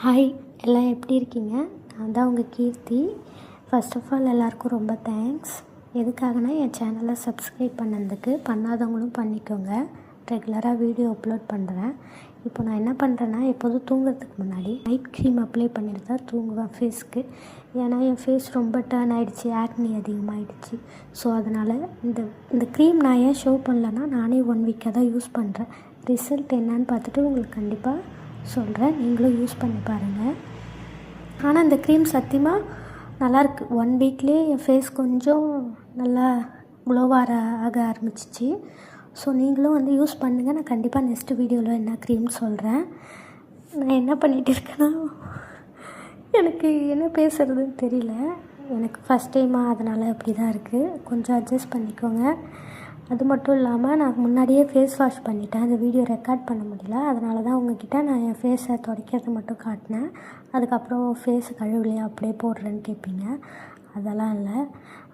Hi, எல்லாம் எப்படி இருக்கீங்க? நான் தான் உங்கள் கீர்த்தி. ஃபர்ஸ்ட் ஆஃப் ஆல் எல்லாருக்கும் ரொம்ப தேங்க்ஸ். எதுக்காகனா என் சேனலை சப்ஸ்கிரைப் பண்ணதுக்கு. பண்ணாதவங்களும் பண்ணிக்கோங்க. ரெகுலராக வீடியோ அப்லோட் பண்ணுறேன். இப்போ நான் என்ன பண்ணுறேன்னா, எப்போதும் தூங்குறதுக்கு முன்னாடி நைட் க்ரீம் அப்ளை பண்ணிட்டு தான் தூங்குவேன் ஃபேஸ்க்கு. ஏன்னா என் ஃபேஸ் ரொம்ப டர்ன் ஆகிடுச்சி, ஆக்னி அதிகமாகிடுச்சு. ஸோ அதனால் இந்த க்ரீம் நான் ஏன் ஷோ பண்ணலன்னா, நானே 1 வீக்காக தான் யூஸ் பண்ணுறேன். ரிசல்ட் என்னன்னு பார்த்துட்டு உங்களுக்கு கண்டிப்பாக சொல்கிறேன். நீங்களும் யூஸ் பண்ணி பாருங்கள். ஆனால் இந்த க்ரீம் சத்தியமாக நல்லாயிருக்கு. 1 வீக்லேயே என் ஃபேஸ் கொஞ்சம் நல்லா க்ளோவாக ஆக ஆரம்பிச்சிச்சு. ஸோ நீங்களும் வந்து யூஸ் பண்ணுங்கள். நான் கண்டிப்பாக நெக்ஸ்ட் வீடியோவில் என்ன க்ரீம் சொல்கிறேன். நான் என்ன பண்ணிகிட்டு இருக்கேன்னா, எனக்கு என்ன பேசுகிறதுன்னு தெரியல. எனக்கு ஃபஸ்ட் டைமாக அதனால் அப்படி தான் இருக்குது. கொஞ்சம் அட்ஜஸ்ட் பண்ணிக்கோங்க. அது மட்டும் இல்லாமல் நான் முன்னாடியே ஃபேஸ் வாஷ் பண்ணிட்டேன். அந்த வீடியோ ரெக்கார்ட் பண்ண முடியல. அதனால தான் உங்ககிட்ட நான் என் ஃபேஸை துடைக்கிறது மட்டும் காட்டினேன். அதுக்கப்புறம் ஃபேஸை கழுவலையா அப்படியே போடுறேன்னு கேட்பீங்க. அதெல்லாம் இல்லை.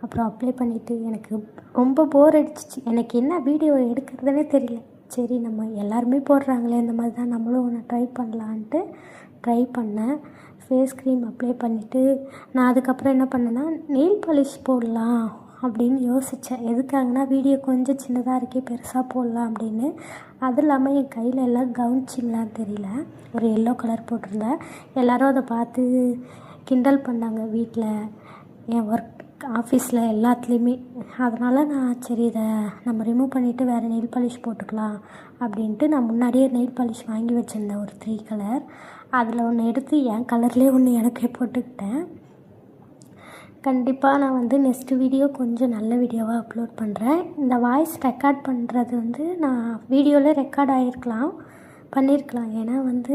அப்புறம் அப்ளை பண்ணிவிட்டு எனக்கு ரொம்ப போர் அடிச்சிச்சு. எனக்கு என்ன வீடியோ எடுக்கிறதுனே தெரியல. சரி, நம்ம எல்லாருமே போடுறாங்களே இந்த மாதிரி தான், நம்மளும் ஒன்று ட்ரை பண்ணலான்ட்டு ட்ரை பண்ணேன். ஃபேஸ் க்ரீம் அப்ளை பண்ணிவிட்டு நான் அதுக்கப்புறம் என்ன பண்ணேன்னா, நெயில் பாலிஷ் போடலாம் அப்படின்னு யோசித்தேன். எதுக்காகனா, வீடியோ கொஞ்சம் சின்னதாக இருக்கே, பெருசாக போடலாம் அப்படின்னு. அது இல்லாமல் என் கையில் எல்லாம் கவனிச்சிங்களான்னு தெரியல, ஒரு எல்லோ கலர் போட்டிருந்தேன். எல்லோரும் அதை பார்த்து கிண்டல் பண்ணாங்க வீட்டில், என் ஒர்க் ஆஃபீஸில் எல்லாத்துலேயுமே. அதனால் நான் சரி, இதை நம்ம ரிமூவ் பண்ணிவிட்டு வேறு நெயில் பாலிஷ் போட்டுக்கலாம் அப்படின்ட்டு நான் முன்னாடியே நெயில் பாலிஷ் வாங்கி வச்சுருந்தேன், ஒரு 3 கலர். அதில் ஒன்று எடுத்து என் கலர்லேயே ஒன்று எனக்கே போட்டுக்கிட்டேன். கண்டிப்பாக நான் வந்து நெக்ஸ்ட்டு வீடியோ கொஞ்சம் நல்ல வீடியோவாக அப்லோட் பண்ணுறேன். இந்த வாய்ஸ் ரெக்கார்ட் பண்ணுறது வந்து நான் வீடியோவில் ரெக்கார்ட் பண்ணியிருக்கலாம். ஏன்னா வந்து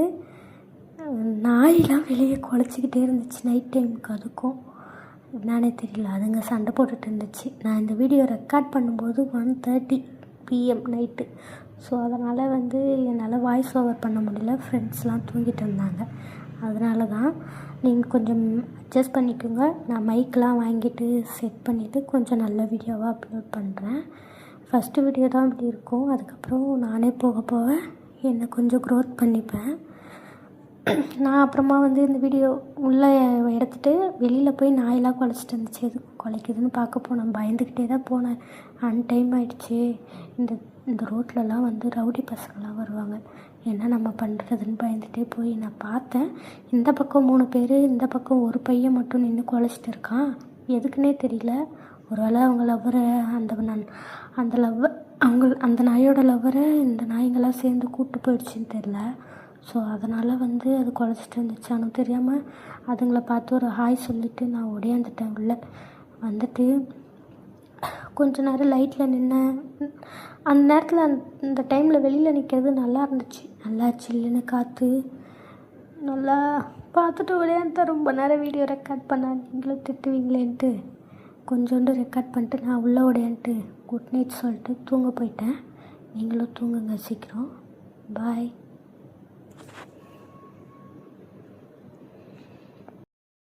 நாயெலாம் வெளியே குலைச்சிக்கிட்டே இருந்துச்சு நைட் டைமுக்கு. அதுக்கும் என்னன்னே தெரியல, அதுங்க சண்டை போட்டுட்டு இருந்துச்சு. நான் இந்த வீடியோ ரெக்கார்ட் பண்ணும்போது 1:30 PM நைட்டு. ஸோ அதனால் வந்து என்னால் வாய்ஸ் ஓவர் பண்ண முடியல. ஃப்ரெண்ட்ஸ்லாம் தூங்கிட்டு இருந்தாங்க. அதனால தான் நீங்கள் கொஞ்சம் அட்ஜஸ்ட் பண்ணிக்கோங்க. நான் மைக்கெலாம் வாங்கிட்டு செட் பண்ணிவிட்டு கொஞ்சம் நல்ல வீடியோவாக அப்லோட் பண்ணுறேன். ஃபஸ்ட்டு வீடியோ தான் இப்படி இருக்கும். அதுக்கப்புறம் நானே போக போக என்னை கொஞ்சம் க்ரோத் பண்ணிப்பேன். நான் அப்புறமா வந்து இந்த வீடியோ உள்ளே எடுத்துகிட்டு வெளியில் போய் நாயெல்லாம் குலைச்சிட்டு இருந்துச்சு. எது குலைக்குதுன்னு பார்க்க போனேன். பயந்துக்கிட்டே தான் போனேன். டைம் ஆகிடுச்சு. இந்த ரோட்லலாம் வந்து ரவுடி பசங்களாம் வருவாங்க. என்ன நம்ம பண்ணுறதுன்னு பயந்துகிட்டே போய் நான் பார்த்தேன். இந்த பக்கம் 3 பேர், இந்த பக்கம் ஒரு பையன் மட்டும் நின்று குலைச்சிட்டு இருக்கான். எதுக்குன்னே தெரியல. ஒருவேளை அவங்க லவ்வரை அந்த நாயோட லவ்வரை இந்த நாய்ங்களாம் சேர்ந்து கூப்பிட்டு போயிடுச்சுன்னு தெரில. ஸோ அதனால் வந்து அது குலைச்சிட்டு இருந்துச்சு. எனக்கு தெரியாமல் அதுங்களை பார்த்து ஒரு ஹாய் சொல்லிவிட்டு நான் ஓடியாந்துட்டேன். உள்ளே வந்துட்டு கொஞ்ச நேரம் லைட்டில் நின்னேன். அந்த நேரத்தில் அந்த டைமில் வெளியில் நிற்கிறது நல்லா இருந்துச்சு. நல்லா சில்லுன்னு காற்று நல்லா பார்த்துட்டு ஓடியாந்துட்டேன். ரொம்ப நேரம் வீடியோ ரெக்கார்ட் பண்ண நீங்களும் திட்டுவீங்களேன்ட்டு கொஞ்சோண்டு ரெக்கார்ட் பண்ணிட்டு நான் உள்ளே ஓடியான்ட்டு குட் நைட் சொல்லிட்டு தூங்க போயிட்டேன். நீங்களும் தூங்குங்க சீக்கிரம். பாய்.